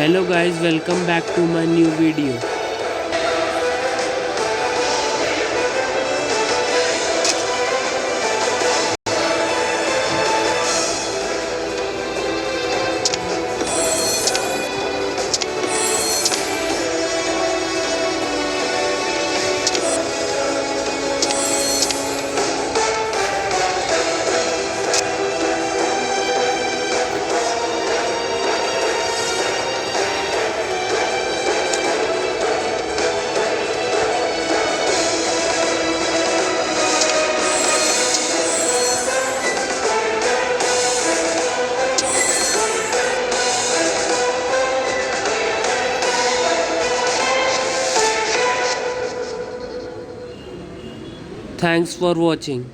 Hello guys, welcome back to my new video. Thanks for watching.